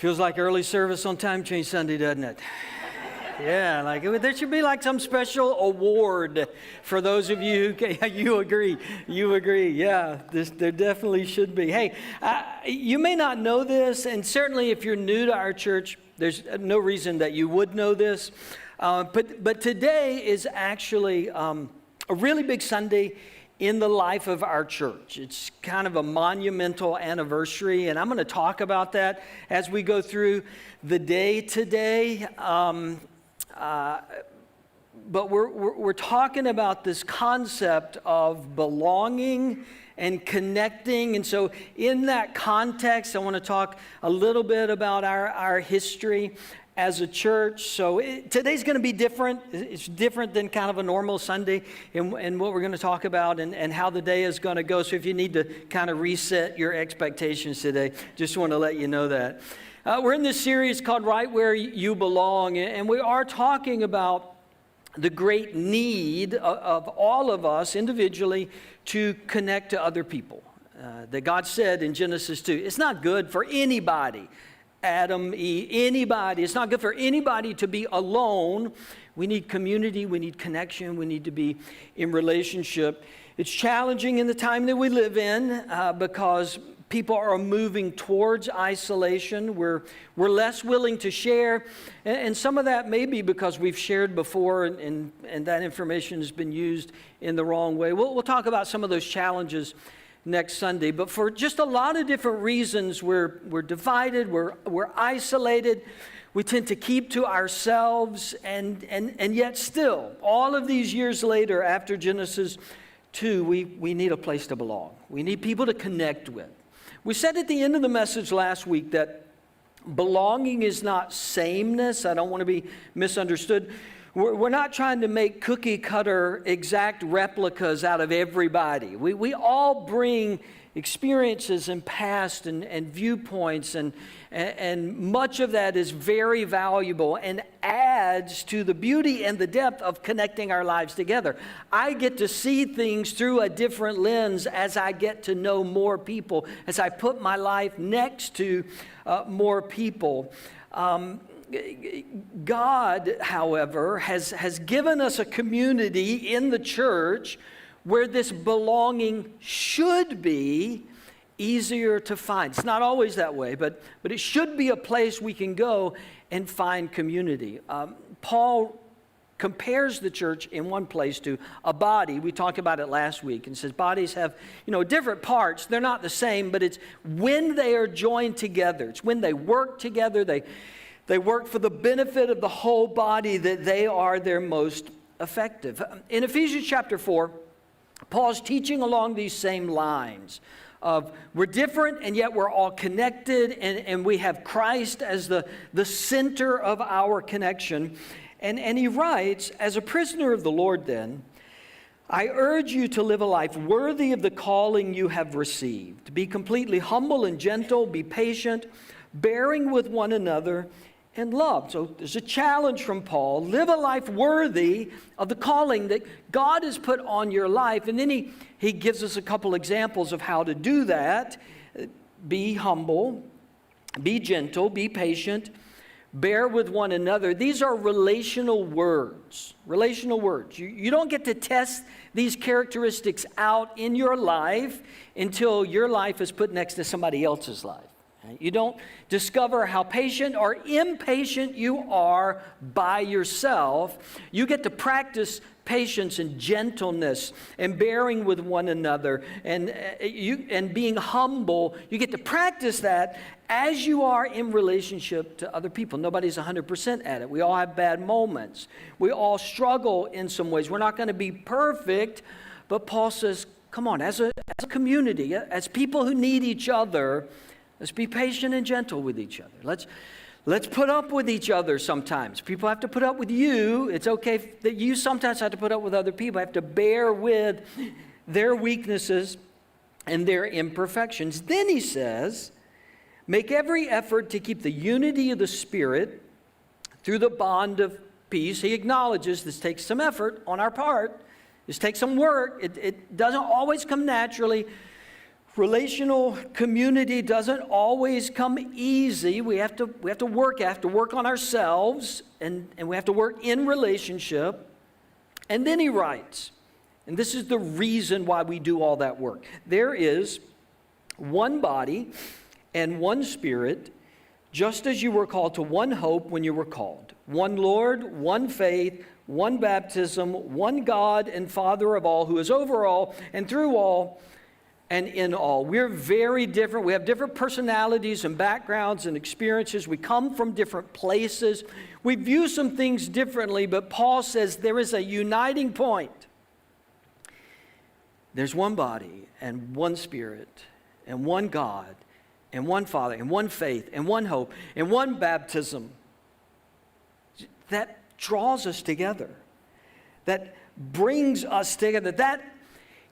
Feels like early service on Time Change Sunday, doesn't it? Yeah, like there should be like some special award for those of you who, you agree, yeah, there definitely should be. Hey, you may not know this, and certainly if you're new to our church, there's no reason that you would know this, but today is actually a really big Sunday in the life of our church. It's kind of a monumental anniversary, and I'm going to talk about that as we go through the day today. But we're talking about this concept of belonging and connecting. And so in that context, I want to talk a little bit about our history as a church. So today's going to be different. It's different than kind of a normal Sunday and what we're going to talk about and how the day is going to go. So if you need to kind of reset your expectations today, just want to let you know that. We're in this series called Right Where You Belong, and we are talking about the great need of all of us individually to connect to other people. That God said in Genesis 2, it's not good for anybody, Adam, Eve, anybody. It's not good for anybody to be alone. We need community, we need connection, we need to be in relationship. It's challenging in the time that we live in because people are moving towards isolation. We're less willing to share. And some of that may be because we've shared before and that information has been used in the wrong way. We'll talk about some of those challenges next Sunday. But for just a lot of different reasons, we're divided, we're isolated. We tend to keep to ourselves. And yet still, all of these years later, after Genesis 2, we need a place to belong. We need people to connect with. We said at the end of the message last week that belonging is not sameness. I don't want to be misunderstood. We're not trying to make cookie cutter exact replicas out of everybody. We all bring experiences and past and viewpoints, and much of that is very valuable and adds to the beauty and the depth of connecting our lives together. I get to see things through a different lens as I get to know more people, as I put my life next to more people. God, however, has given us a community in the church where this belonging should be easier to find. It's not always that way, but it should be a place we can go and find community. Paul compares the church in one place to a body. We talked about it last week and says bodies have, different parts. They're not the same, but it's when they are joined together. It's when they work together. They work for the benefit of the whole body that they are their most effective. In Ephesians chapter 4, Paul's teaching along these same lines of we're different and yet we're all connected and we have Christ as the center of our connection. And he writes, as a prisoner of the Lord then, I urge you to live a life worthy of the calling you have received. Be completely humble and gentle, be patient, bearing with one another in love. So there's a challenge from Paul. Live a life worthy of the calling that God has put on your life. And then he gives us a couple examples of how to do that. Be humble, be gentle, be patient, bear with one another. These are relational words. Relational words. You don't get to test these characteristics out in your life until your life is put next to somebody else's life. You don't discover how patient or impatient you are by yourself. You get to practice patience and gentleness and bearing with one another and being humble. You get to practice that as you are in relationship to other people. Nobody's 100% at it. We all have bad moments. We all struggle in some ways. We're not going to be perfect, but Paul says, come on, as a community, as people who need each other, let's be patient and gentle with each other. Let's put up with each other sometimes. People have to put up with you. It's okay that you sometimes have to put up with other people. Have to bear with their weaknesses and their imperfections. Then he says, make every effort to keep the unity of the Spirit through the bond of peace. He acknowledges this takes some effort on our part. This takes some work. It doesn't always come naturally. Relational community doesn't always come easy. We have to work on ourselves, and we have to work in relationship. And then he writes, and this is the reason why we do all that work. There is one body and one Spirit, just as you were called to one hope when you were called. One Lord, one faith, one baptism, one God and Father of all, who is over all and through all and in all. We're very different. We have different personalities and backgrounds and experiences. We come from different places. We view some things differently, but Paul says there is a uniting point. There's one body and one Spirit and one God and one Father and one faith and one hope and one baptism. That draws us together. That brings us together. That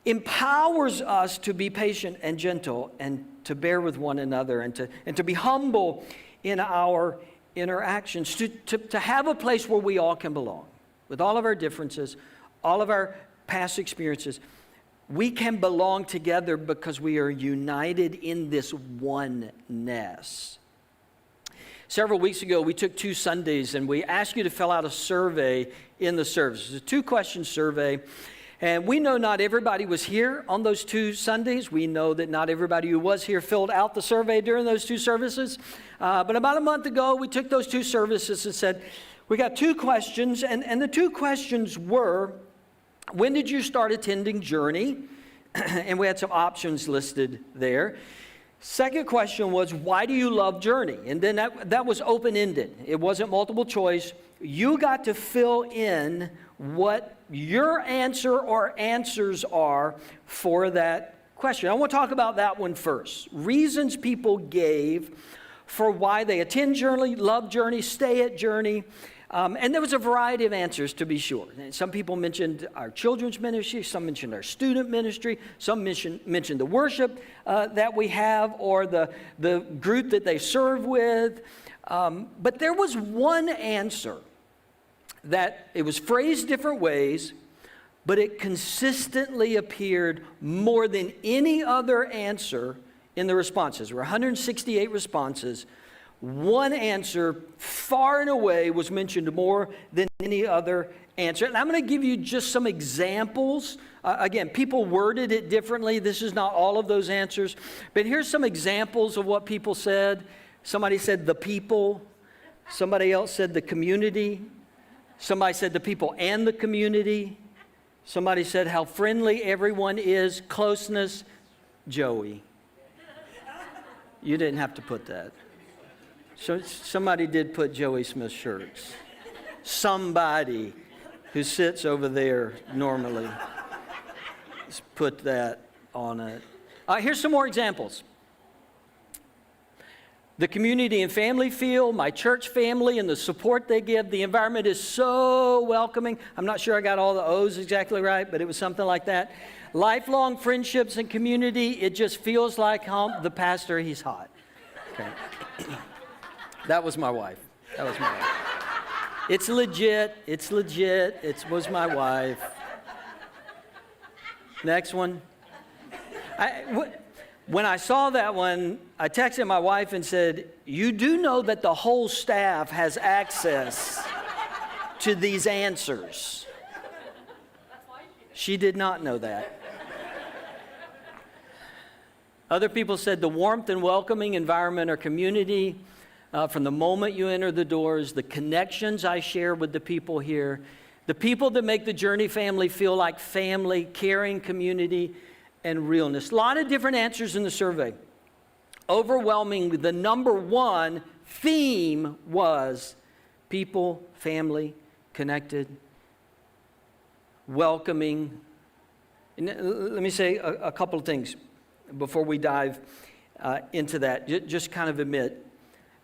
empowers us to be patient and gentle and to bear with one another and to be humble in our interactions, to have a place where we all can belong. With all of our differences, all of our past experiences, we can belong together because we are united in this oneness. Several weeks ago, we took 2 Sundays and we asked you to fill out a survey in the service. It's a 2-question survey. And we know not everybody was here on those 2 Sundays. We know that not everybody who was here filled out the survey during those 2 services. But about a month ago, we took those 2 services and said, we got 2 questions. And the 2 questions were, when did you start attending Journey? And we had some options listed there. Second question was, why do you love Journey? And then that was open-ended. It wasn't multiple choice. You got to fill in what your answer or answers are for that question. I want to talk about that one first. Reasons people gave for why they attend Journey, love Journey, stay at Journey. And there was a variety of answers, to be sure. Some people mentioned our children's ministry, some mentioned our student ministry, some mentioned the worship that we have or the group that they serve with. But there was one answer that it was phrased different ways, but it consistently appeared more than any other answer in the responses. There were 168 responses. One answer far and away was mentioned more than any other answer. And I'm going to give you just some examples. Again, people worded it differently. This is not all of those answers. But here's some examples of what people said. Somebody said the people. Somebody else said the community. Somebody said the people and the community. Somebody said how friendly everyone is, closeness. Joey. You didn't have to put that. So somebody did put Joey Smith shirts. Somebody who sits over there normally has put that on it. Here's some more examples. The community and family feel, my church family and the support they give, the environment is so welcoming. I'm not sure I got all the O's exactly right, but it was something like that. Lifelong friendships and community, it just feels like home. The pastor, he's hot. Okay. That was my wife. It's legit. It was my wife. Next one. When I saw that one, I texted my wife and said, you do know that the whole staff has access to these answers. She did not know that. Other people said the warmth and welcoming environment or community from the moment you enter the doors, the connections I share with the people here, the people that make the Journey family feel like family, caring community, and realness. A lot of different answers in the survey. Overwhelmingly, the number one theme was people, family, connected, welcoming. And let me say a couple of things before we dive into that. Just kind of admit,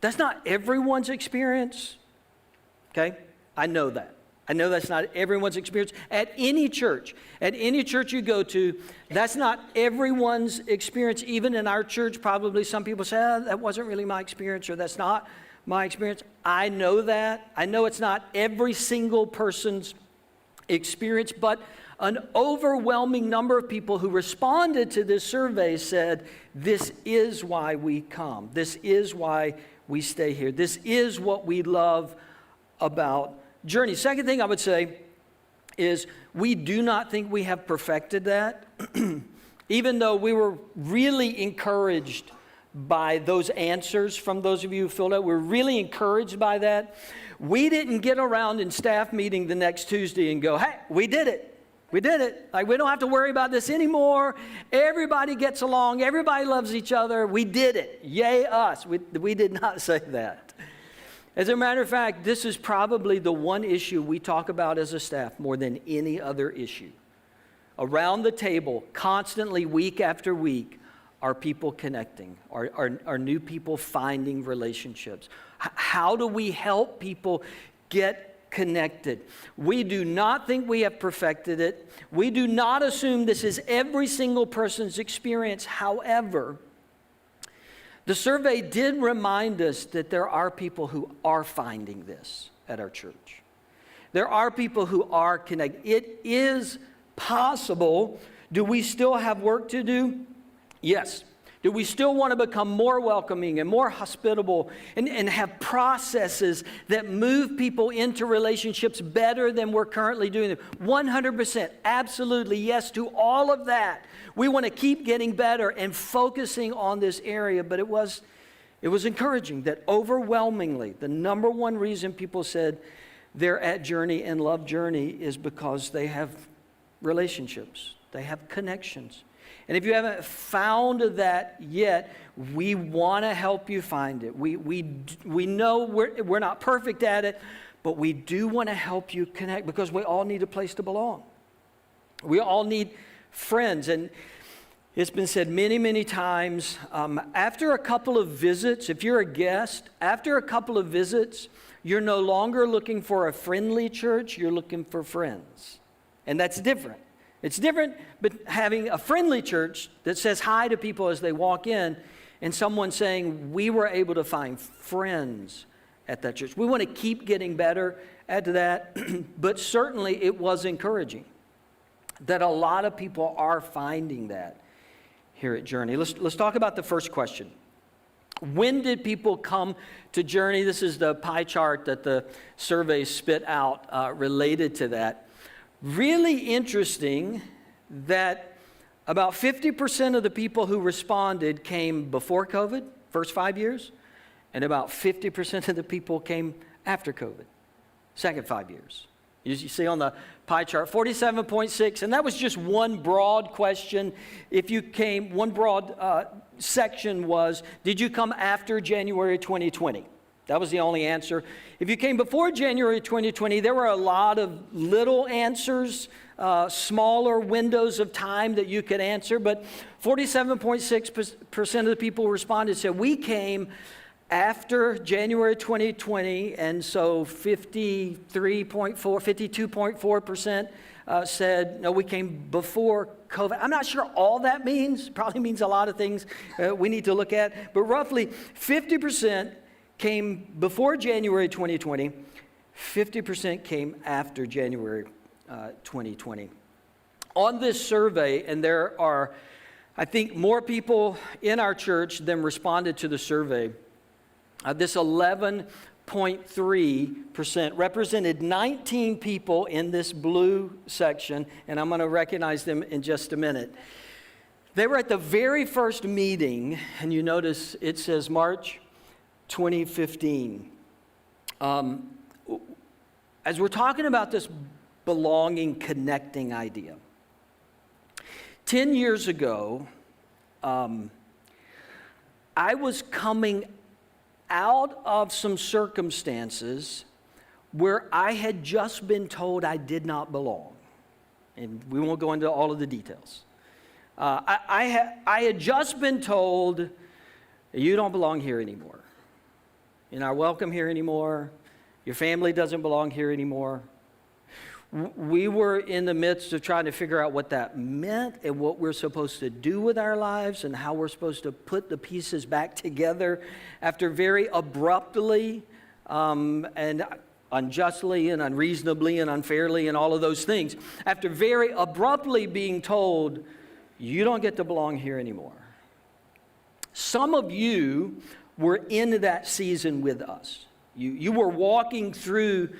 that's not everyone's experience, okay? I know that. I know that's not everyone's experience. At any church you go to, that's not everyone's experience. Even in our church, probably some people say, that wasn't really my experience, or that's not my experience. I know that. I know it's not every single person's experience, but An overwhelming number of people who responded to this survey said, this is why we come. This is why we stay here. This is what we love about Journey. Second thing I would say is we do not think we have perfected that. Even though we were really encouraged by those answers from those of you who filled out, we're really encouraged by that. We didn't get around in staff meeting the next Tuesday and go, hey, we did it. We did it. Like, we don't have to worry about this anymore. Everybody gets along. Everybody loves each other. We did it. Yay us. We did not say that. As a matter of fact, this is probably the one issue we talk about as a staff more than any other issue. Around the table, constantly, week after week, are people connecting? Are new people finding relationships? How do we help people get connected? We do not think we have perfected it. We do not assume this is every single person's experience. However, the survey did remind us that there are people who are finding this at our church. There are people who are connected. It is possible. Do we still have work to do? Yes. Do we still want to become more welcoming and more hospitable and have processes that move people into relationships better than we're currently doing them? 100%, absolutely yes to all of that. We want to keep getting better and focusing on this area, but it was encouraging that overwhelmingly the number one reason people said they're at Journey and love Journey is because they have relationships, they have connections. And if you haven't found that yet, we want to help you find it. We know we're not perfect at it, but we do want to help you connect because we all need a place to belong. We all need friends. And it's been said many, many times, after a couple of visits, if you're a guest, after a couple of visits, you're no longer looking for a friendly church, you're looking for friends. And that's different. It's different, but having a friendly church that says hi to people as they walk in and someone saying, we were able to find friends at that church. We want to keep getting better at that, but certainly it was encouraging that a lot of people are finding that here at Journey. Let's talk about the first question. When did people come to Journey? This is the pie chart that the survey spit out related to that. Really interesting that about 50% of the people who responded came before COVID, first 5 years, and about 50% of the people came after COVID, second 5 years. You see on the pie chart, 47.6, and that was just one broad question. If you came, one broad section was, did you come after January 2020? That was the only answer. If you came before January 2020, there were a lot of little answers, smaller windows of time that you could answer, but 47.6% of the people responded said, we came after January 2020, and so 52.4% said, no, we came before COVID. I'm not sure all that means. Probably means a lot of things we need to look at, but roughly 50% came before January 2020, 50% came after January 2020. On this survey, and there are, I think, more people in our church than responded to the survey, this 11.3% represented 19 people in this blue section, and I'm going to recognize them in just a minute. They were at the very first meeting, and you notice it says March 2015. As we're talking about this belonging, connecting idea, 10 years ago, I was coming out of some circumstances where I had just been told I did not belong. And we won't go into all of the details. I had just been told, you don't belong here anymore. You're not welcome here anymore. Your family doesn't belong here anymore. We were in the midst of trying to figure out what that meant and what we're supposed to do with our lives and how we're supposed to put the pieces back together after very abruptly. And unjustly and unreasonably and unfairly and all of those things, after very abruptly being told, you don't get to belong here anymore. Some of you were in that season with us. You were walking through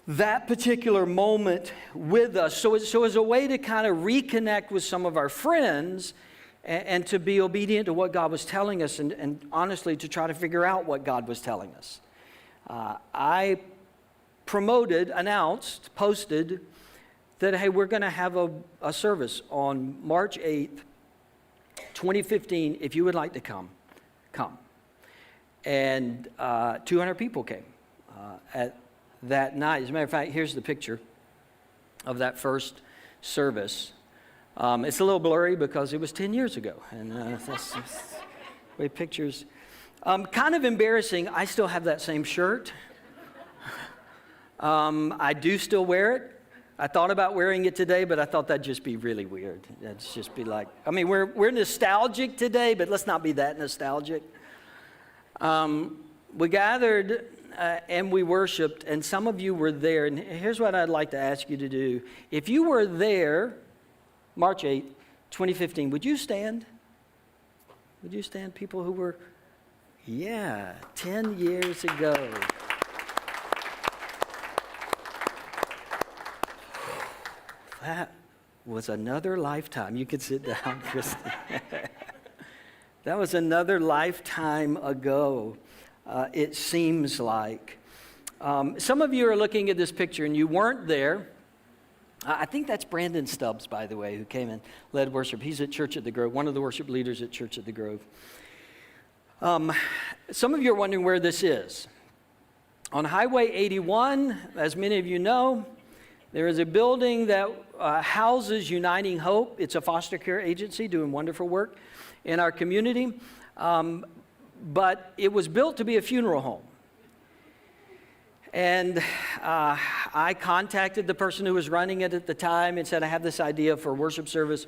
that particular moment with us. So as a way to kind of reconnect with some of our friends and to be obedient to what God was telling us and honestly to try to figure out what God was telling us. I announced, posted that, hey, we're going to have a service on March 8th, 2015. If you would like to come. And 200 people came at that night. As a matter of fact, here's the picture of that first service. It's a little blurry because it was 10 years ago. And that's the way pictures. Kind of embarrassing, I still have that same shirt. I do still wear it. I thought about wearing it today, but I thought that'd just be really weird. That'd just be like, I mean, we're nostalgic today, but let's not be that nostalgic. We gathered and we worshiped, and some of you were there. And here's what I'd like to ask you to do. If you were there, March 8th, 2015, would you stand? Would you stand, people who were, 10 years ago. That was another lifetime. You could sit down, Christy. That was another lifetime ago, it seems like. Some of you are looking at this picture and you weren't there. I think that's Brandon Stubbs, by the way, who came and led worship. He's at Church at the Grove, one of the worship leaders at Church at the Grove. Some of you are wondering where this is. On Highway 81, as many of you know, there is a building that houses Uniting Hope. It's a foster care agency doing wonderful work in our community. But it was built to be a funeral home. And I contacted the person who was running it at the time and said, I have this idea for a worship service.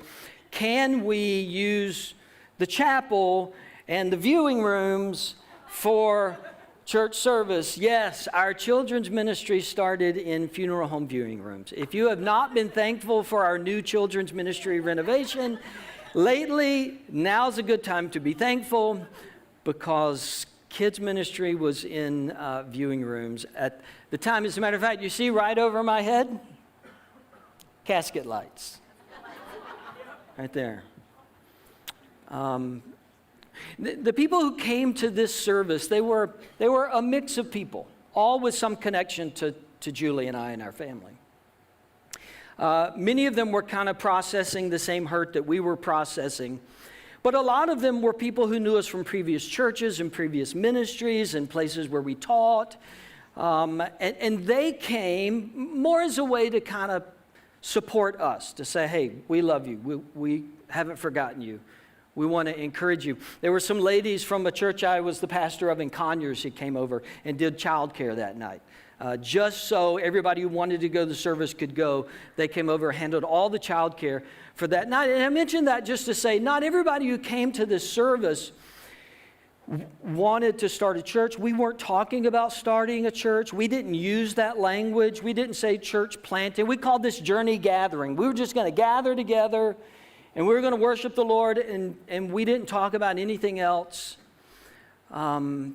Can we use the chapel and the viewing rooms for church service? Yes, our children's ministry started in funeral home viewing rooms. If you have not been thankful for our new children's ministry renovation lately, now's a good time to be thankful, because kids ministry was in viewing rooms at the time. As a matter of fact, you see right over my head, casket lights, right there. The people who came to this service, they were a mix of people, all with some connection to Julie and I and our family. Many of them were kind of processing the same hurt that we were processing. But a lot of them were people who knew us from previous churches and previous ministries and places where we taught. And they came more as a way to kind of support us, to say, hey, we love you. We haven't forgotten you. We want to encourage you. There were some ladies from a church I was the pastor of in Conyers who came over and did childcare that night. Just so everybody who wanted to go to the service could go, they came over and handled all the childcare for that night. And I mentioned that just to say, not everybody who came to this service wanted to start a church. We weren't talking about starting a church. We didn't use that language. We didn't say church planting. We called this journey gathering. We were just going to gather together and we were going to worship the Lord, and we didn't talk about anything else. And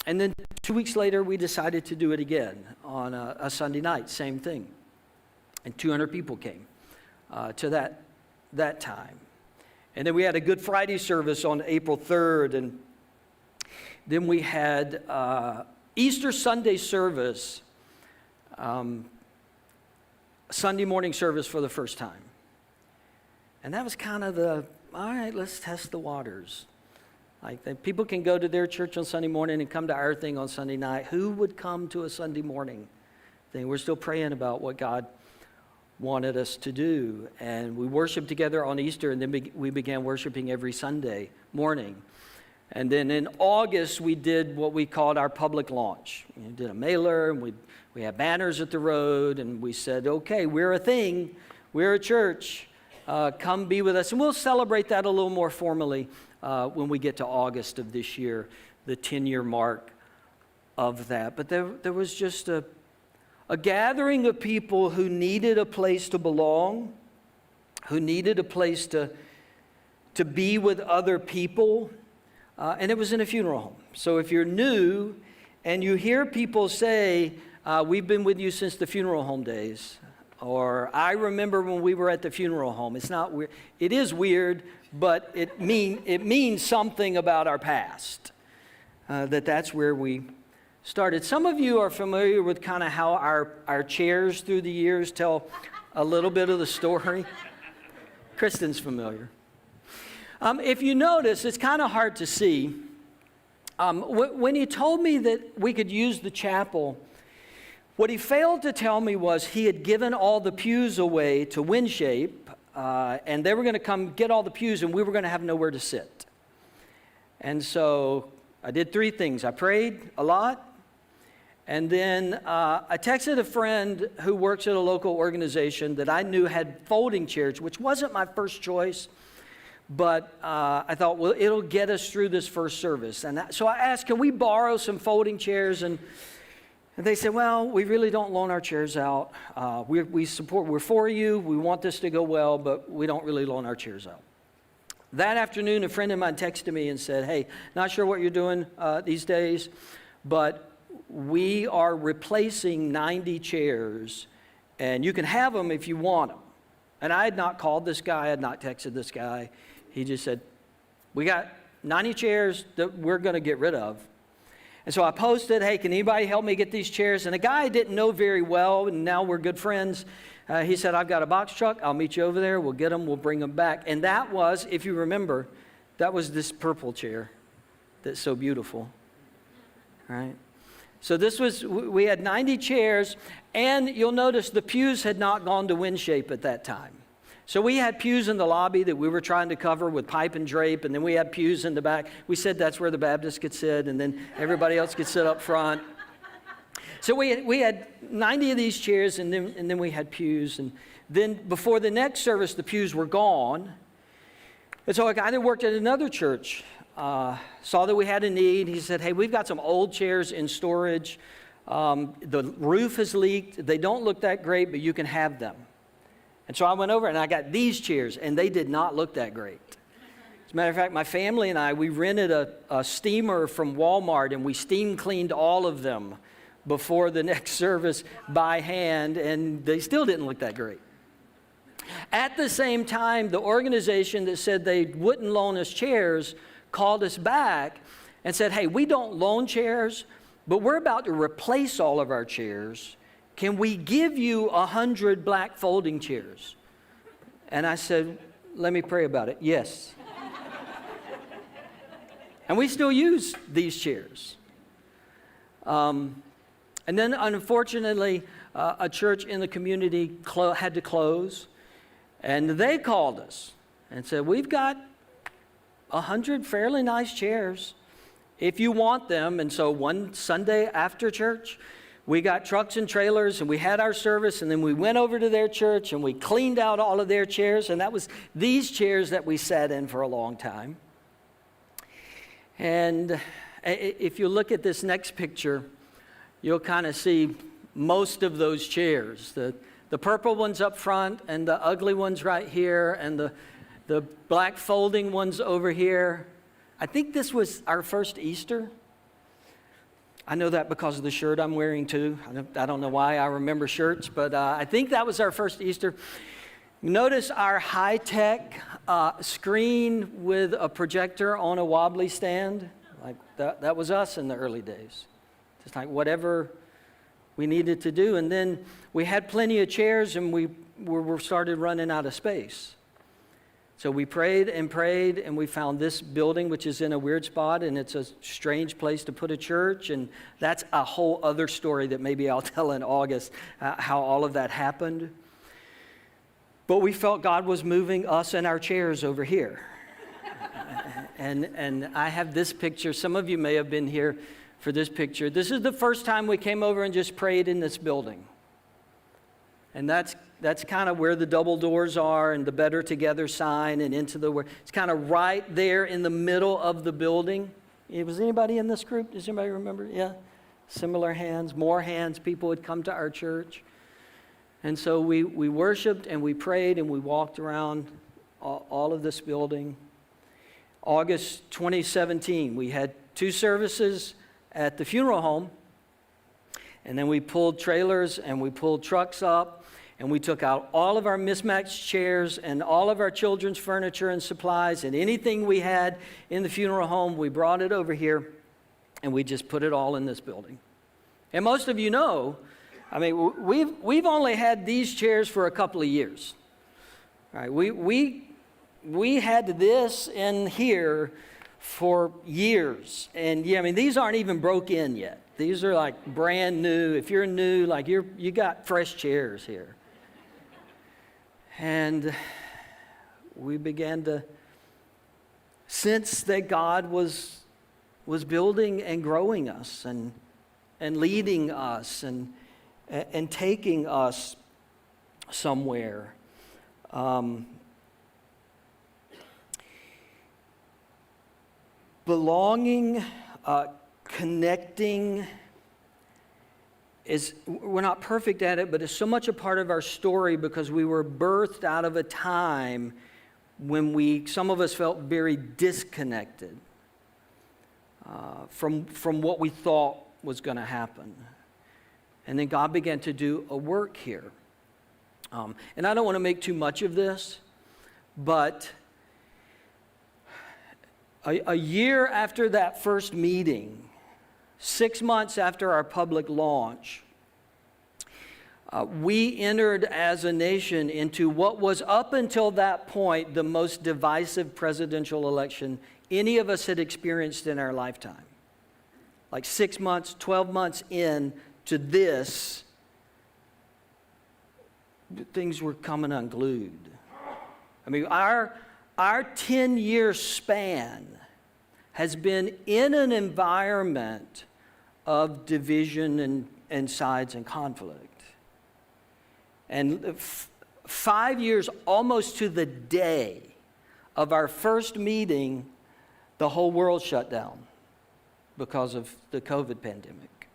then 2 weeks later, we decided to do it again on a Sunday night, same thing. And 200 people came to that time. And then we had a Good Friday service on April 3rd, and then we had Easter Sunday service, Sunday morning service for the first time. And that was kind of all right, let's test the waters. Like, people can go to their church on Sunday morning and come to our thing on Sunday night. Who would come to a Sunday morning thing? We're still praying about what God wanted us to do. And we worshiped together on Easter, and then we began worshiping every Sunday morning. And then in August, we did what we called our public launch. We did a mailer, and we had banners at the road, and we said, okay, we're a thing, we're a church, come be with us. And we'll celebrate that a little more formally when we get to August of this year, the 10-year mark of that. But there was just a gathering of people who needed a place to belong, who needed a place to be with other people, and it was in a funeral home. So if you're new and you hear people say, we've been with you since the funeral home days, or I remember when we were at the funeral home, it's not weird. It is weird, but it means something about our past, that's where we started. Some of you are familiar with kind of how our chairs through the years tell a little bit of the story. Kristen's familiar. If you notice, it's kind of hard to see. When he told me that we could use the chapel, what he failed to tell me was he had given all the pews away to WinShape, and they were going to come get all the pews, and we were going to have nowhere to sit. And so I did three things. I prayed a lot. And then I texted a friend who works at a local organization that I knew had folding chairs, which wasn't my first choice, but I thought, well, it'll get us through this first service. And so I asked, can we borrow some folding chairs? And they said, well, we really don't loan our chairs out. We're for you. We want this to go well, but we don't really loan our chairs out. That afternoon, a friend of mine texted me and said, hey, not sure what you're doing these days, but we are replacing 90 chairs, and you can have them if you want them. And I had not called this guy, I had not texted this guy. He just said, we got 90 chairs that we're going to get rid of. And so I posted, hey, can anybody help me get these chairs? And a guy I didn't know very well, and now we're good friends, he said, I've got a box truck, I'll meet you over there, we'll get them, we'll bring them back. And that was, if you remember, that was this purple chair that's so beautiful, right? So we had 90 chairs, and you'll notice the pews had not gone to WinShape at that time. So we had pews in the lobby that we were trying to cover with pipe and drape, and then we had pews in the back. We said that's where the Baptists could sit, and then everybody else could sit up front. So we had 90 of these chairs, and then we had pews. And then before the next service, the pews were gone. And so a guy that worked at another church saw that we had a need. He said, hey, we've got some old chairs in storage. The roof has leaked. They don't look that great, but you can have them. And so I went over and I got these chairs, and they did not look that great. As a matter of fact, my family and we rented a steamer from Walmart, and we steam cleaned all of them before the next service by hand, and they still didn't look that great. At the same time, the organization that said they wouldn't loan us chairs called us back and said, hey, we don't loan chairs, but we're about to replace all of our chairs. Can we give you 100 black folding chairs? And I said, let me pray about it. Yes. And we still use these chairs. And then, unfortunately, a church in the community had to close. And they called us and said, we've got 100 fairly nice chairs if you want them. And so one Sunday after church, we got trucks and trailers, and we had our service, and then we went over to their church, and we cleaned out all of their chairs, and that was these chairs that we sat in for a long time. And if you look at this next picture, you'll kind of see most of those chairs. The purple ones up front, and the ugly ones right here, and the black folding ones over here. I think this was our first Easter. I know that because of the shirt I'm wearing too. I don't know why I remember shirts, but I think that was our first Easter. Notice our high-tech screen with a projector on a wobbly stand. Like that was us in the early days. Just like whatever we needed to do. And then we had plenty of chairs, and we started running out of space. So we prayed, and we found this building, which is in a weird spot, and it's a strange place to put a church, and that's a whole other story that maybe I'll tell in August, how all of that happened. But we felt God was moving us and our chairs over here. And I have this picture. Some of you may have been here for this picture. This is the first time we came over and just prayed in this building. And that's kind of where the double doors are, and the Better Together sign, and into the word. It's kind of right there in the middle of the building. Was anybody in this group? Does anybody remember? Yeah? similar hands, more hands. People would come to our church. And so we worshiped and we prayed and we walked around all of this building. August 2017, we had 2 services at the funeral home. And then we pulled trailers and we pulled trucks up and we took out all of our mismatched chairs and all of our children's furniture and supplies and anything we had in the funeral home, we brought it over here and we just put it all in this building. And most of you know, I mean, we've only had these chairs for a couple of years. All right, we had this in here for years. And yeah, I mean, these aren't even broke in yet. These are like brand new. If you're new, like you got fresh chairs here. And we began to sense that God was building and growing us and leading us and taking us somewhere. Belonging, connecting we're not perfect at it, but it's so much a part of our story because we were birthed out of a time when some of us felt very disconnected from what we thought was going to happen. And then God began to do a work here. And I don't want to make too much of this, but a year after that first meeting, 6 months after our public launch, we entered as a nation into what was up until that point the most divisive presidential election any of us had experienced in our lifetime. Like 6 months, 12 months in to this, things were coming unglued. I mean, our 10-year span has been in an environment of division and sides and conflict. And 5 years, almost to the day of our first meeting, the whole world shut down because of the COVID pandemic.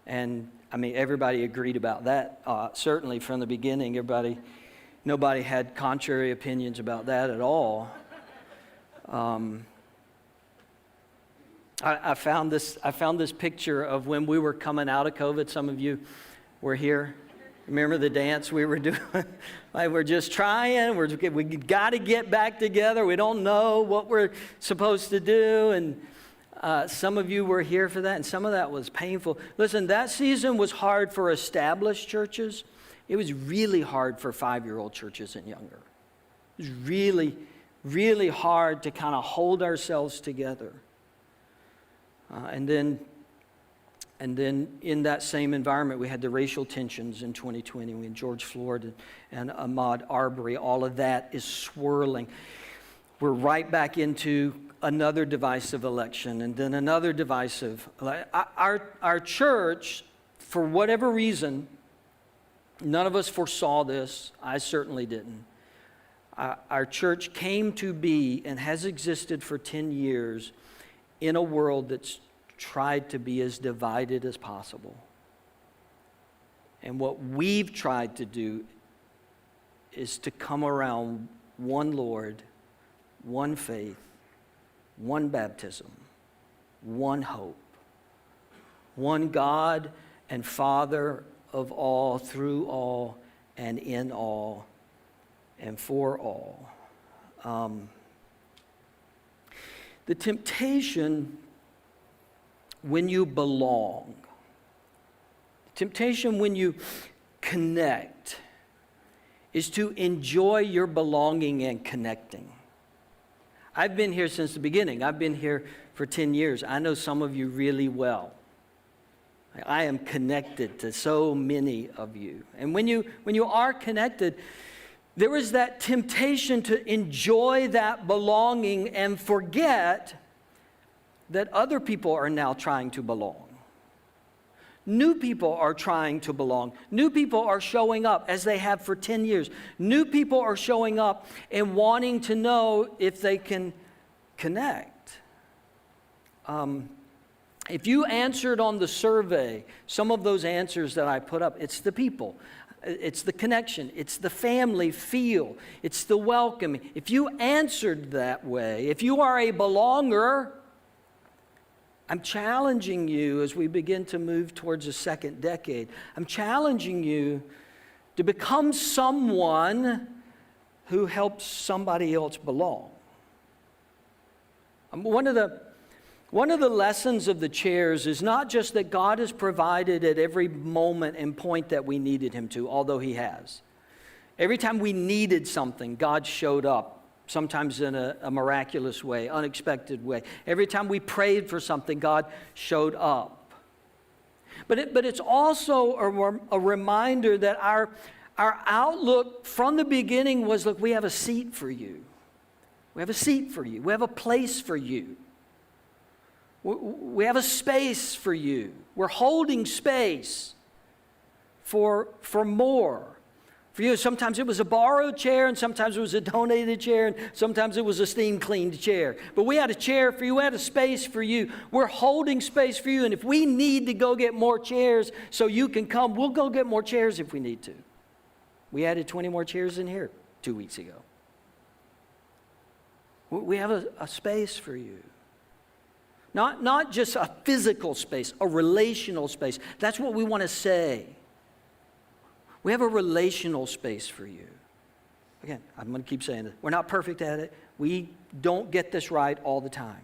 And I mean, everybody agreed about that. Certainly from the beginning, nobody had contrary opinions about that at all. I found this picture of when we were coming out of COVID. Some of you were here. Remember the dance we were doing? Like, we're just trying. We got to get back together. We don't know what we're supposed to do. And some of you were here for that, and some of that was painful. Listen, that season was hard for established churches. It was really hard for 5-year-old churches and younger. It was really, really hard to kind of hold ourselves together. And then in that same environment, we had the racial tensions in 2020. We had George Floyd and Ahmaud Arbery. All of that is swirling. We're right back into another divisive election, and then another divisive. Our church, for whatever reason, none of us foresaw this. I certainly didn't. Our church came to be and has existed for 10 years in a world that's tried to be as divided as possible. And what we've tried to do is to come around one Lord, one faith, one baptism, one hope, one God and Father of all, through all, and in all, and for all. The temptation when you belong, the temptation when you connect, is to enjoy your belonging and connecting. I've been here since the beginning. I've been here for 10 years. I know some of you really well. I am connected to so many of you. And when you are connected, there is that temptation to enjoy that belonging and forget that other people are now trying to belong. New people are trying to belong. New people are showing up as they have for 10 years. New people are showing up and wanting to know if they can connect. If you answered on the survey, some of those answers that I put up, it's the people. It's the connection. It's the family feel. It's the welcoming. If you answered that way, if you are a belonger, I'm challenging you as we begin to move towards the second decade. I'm challenging you to become someone who helps somebody else belong. One of the lessons of the chairs is not just that God has provided at every moment and point that we needed him to, although he has. Every time we needed something, God showed up, sometimes in a miraculous way, unexpected way. Every time we prayed for something, God showed up. But it's also a reminder that our outlook from the beginning was, look, we have a seat for you. We have a seat for you. We have a place for you. We have a space for you. We're holding space for more for you. Sometimes it was a borrowed chair, and sometimes it was a donated chair, and sometimes it was a steam cleaned chair. But we had a chair for you. We had a space for you. We're holding space for you. And if we need to go get more chairs so you can come, we'll go get more chairs if we need to. We added 20 more chairs in here 2 weeks ago. We have a space for you. Not just a physical space, a relational space. That's what we want to say. We have a relational space for you. Again, I'm going to keep saying it. We're not perfect at it. We don't get this right all the time.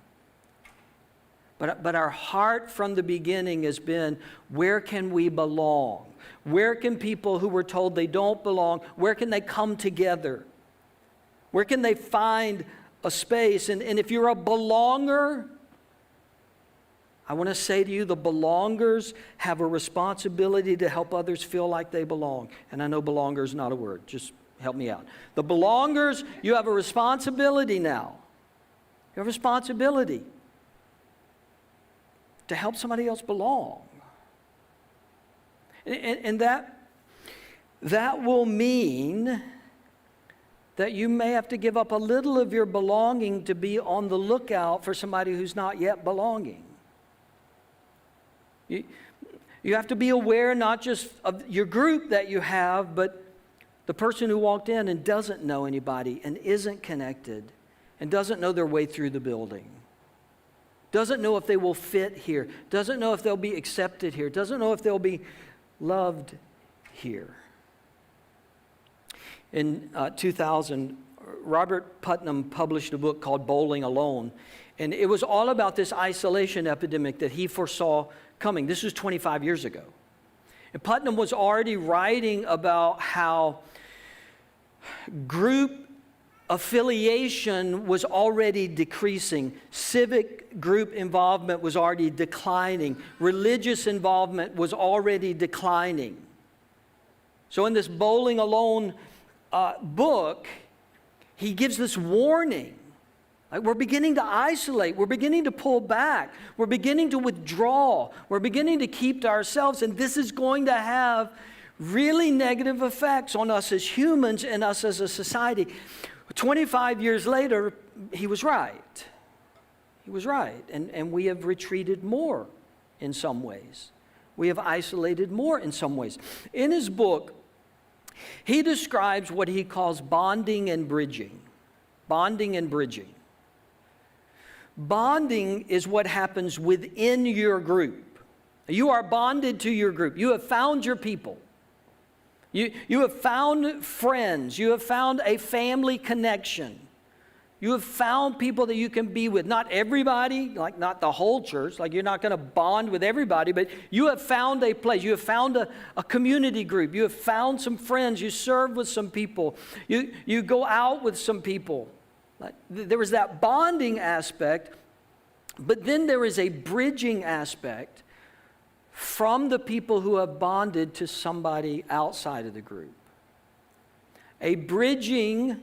But our heart from the beginning has been, where can we belong? Where can people who were told they don't belong, where can they come together? Where can they find a space? And if you're a belonger, I want to say to you, the belongers have a responsibility to help others feel like they belong. And I know belonger is not a word. Just help me out. The belongers, you have a responsibility now. You have a responsibility to help somebody else belong. And that will mean that you may have to give up a little of your belonging to be on the lookout for somebody who's not yet belonging. You have to be aware not just of your group that you have, but the person who walked in and doesn't know anybody and isn't connected and doesn't know their way through the building, doesn't know if they will fit here, doesn't know if they'll be accepted here, doesn't know if they'll be loved here. In 2000, Robert Putnam published a book called Bowling Alone, and it was all about this isolation epidemic that he foresaw coming. This was 25 years ago. And Putnam was already writing about how group affiliation was already decreasing. Civic group involvement was already declining. Religious involvement was already declining. So in this Bowling Alone book, he gives this warning. Like, we're beginning to isolate. We're beginning to pull back. We're beginning to withdraw. We're beginning to keep to ourselves. And this is going to have really negative effects on us as humans and us as a society. 25 years later, he was right. He was right. And we have retreated more in some ways. We have isolated more in some ways. In his book, he describes what he calls bonding and bridging. Bonding and bridging. Bonding is what happens within your group. You are bonded to your group. You have found your people. You have found friends. You have found a family connection. You have found people that you can be with. Not everybody, like not the whole church, like you're not going to bond with everybody, but you have found a place. You have found a community group. You have found some friends. You serve with some people. You go out with some people. There was that bonding aspect, but then there is a bridging aspect from the people who have bonded to somebody outside of the group. A bridging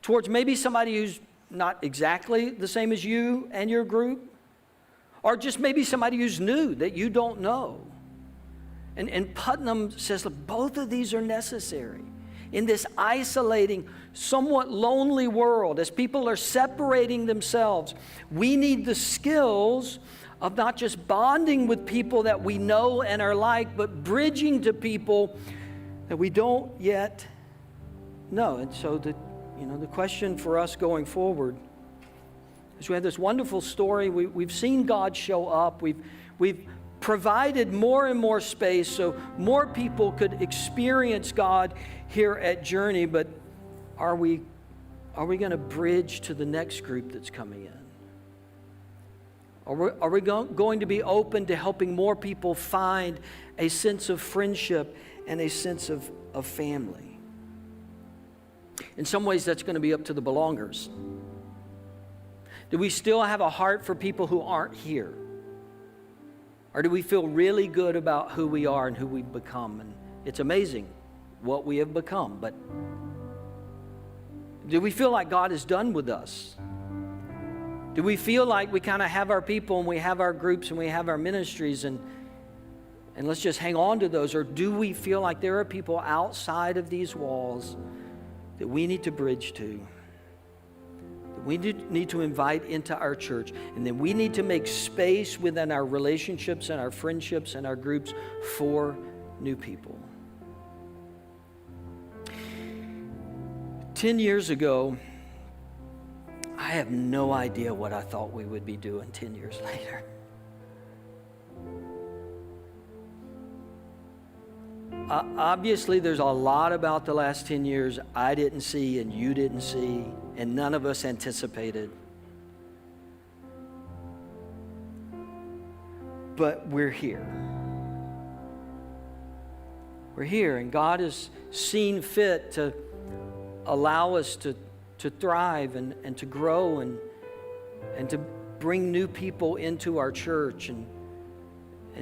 towards maybe somebody who's not exactly the same as you and your group, or just maybe somebody who's new that you don't know. And Putnam says, look, both of these are necessary. In this isolating, somewhat lonely world, as people are separating themselves, we need the skills of not just bonding with people that we know and are like, but bridging to people that we don't yet know. And so the question for us going forward is, we have this wonderful story. We've seen God show up. We've provided more and more space so more people could experience God here at Journey, but are we going to bridge to the next group that's coming in? Are we going to be open to helping more people find a sense of friendship and a sense of family? In some ways, that's going to be up to the belongers. Do we still have a heart for people who aren't here? Or do we feel really good about who we are and who we've become? And it's amazing what we have become, but do we feel like God is done with us? Do we feel like we kind of have our people and we have our groups and we have our ministries and let's just hang on to those? Or do we feel like there are people outside of these walls that we need to bridge to, that we need to invite into our church, and then we need to make space within our relationships and our friendships and our groups for new people? 10 years ago, I have no idea what I thought we would be doing 10 years later. Obviously, there's a lot about the last 10 years I didn't see and you didn't see and none of us anticipated. But we're here. We're here, and God has seen fit to allow us to thrive and to grow and to bring new people into our church and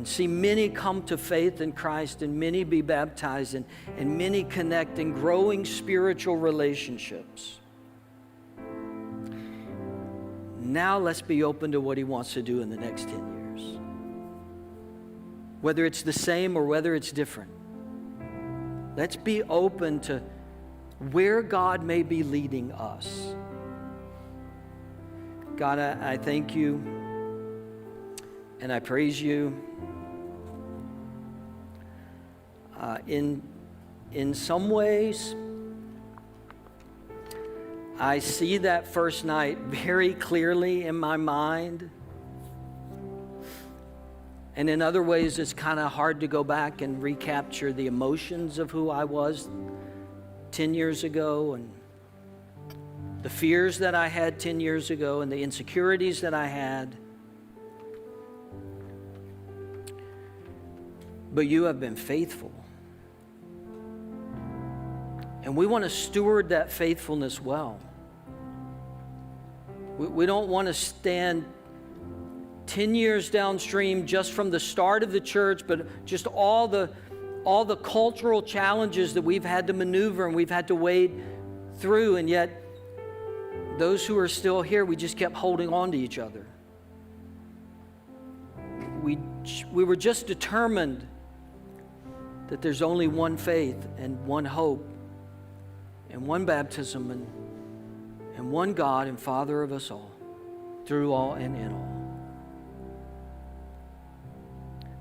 see many come to faith in Christ and many be baptized and many connect in growing spiritual relationships. Now let's be open to what He wants to do in the next 10 years. Whether it's the same or whether it's different. Let's be open to where God may be leading us. God, I thank You and I praise You. In some ways, I see that first night very clearly in my mind. And in other ways, it's kind of hard to go back and recapture the emotions of who I was 10 years ago, and the fears that I had 10 years ago, and the insecurities that I had. But You have been faithful. And we want to steward that faithfulness well. We don't want to stand 10 years downstream just from the start of the church, but just all the cultural challenges that we've had to maneuver and we've had to wade through, and yet those who are still here, we just kept holding on to each other. We were just determined that there's only one faith and one hope and one baptism and one God and Father of us all, through all and in all.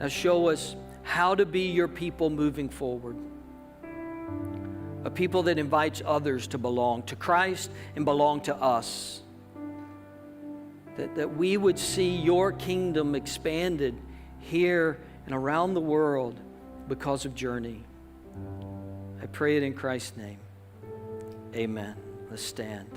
Now show us how to be Your people moving forward. A people that invites others to belong to Christ and belong to us. That we would see Your kingdom expanded here and around the world because of Journey. I pray it in Christ's name. Amen. Let's stand.